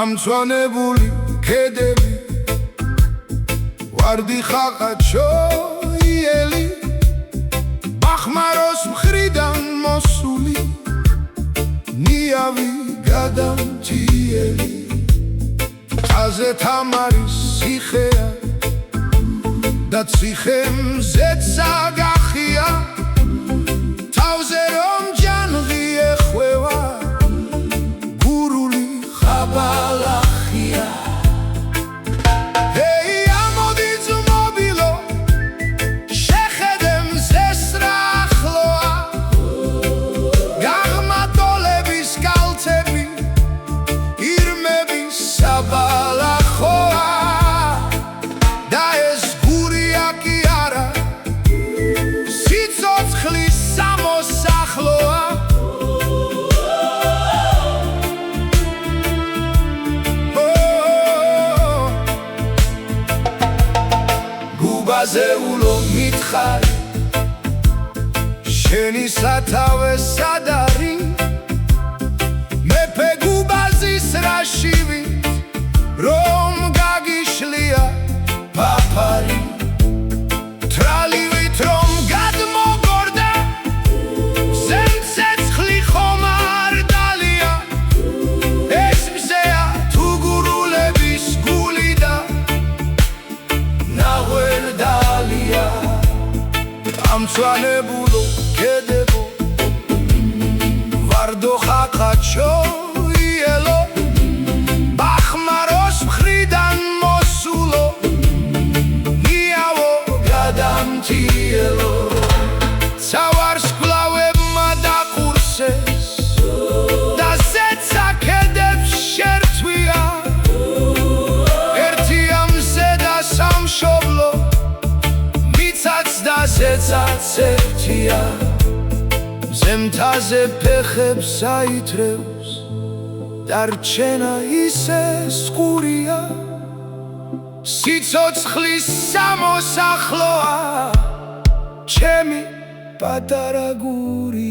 ამწვანებული ქედები ვარდი ხაყაჩოიელი ბახმაროს მხრიდან მოსული ნიავი გადამჭიელი ხაზე თამარის ციხეა და ციხემზეც აგახია თავზე რომ ჯანღი ეხვევა გურული ხაბალახია ზეულო მითხარი შენი სათავეს სად არის მეფე გუბაზის რაშივი რომ გაგიშლია პაფარი თრალივით რომ გადმოგორდა ზემცეცხლი ხომ არ დალია ეს მზეა თუ გურულების გული და ნაღვერ დალია ამწვანებულო ქედებო ვარდო ხაყაჩოიელო ბახმაროს მხრიდან მოსულო ნიავო გადამჭიელო ცავარს გლავებმა დაყურსეს და ზეცა ქედებს შერცვია ერთი ამზე და სამშობლო მიცაც და ზეცაც ერთია ზემთაზე ფეხებს აითრევს დარჩენა ისე სყურია სიცოცხლის სამოსახლოა ჩემი პატარა გური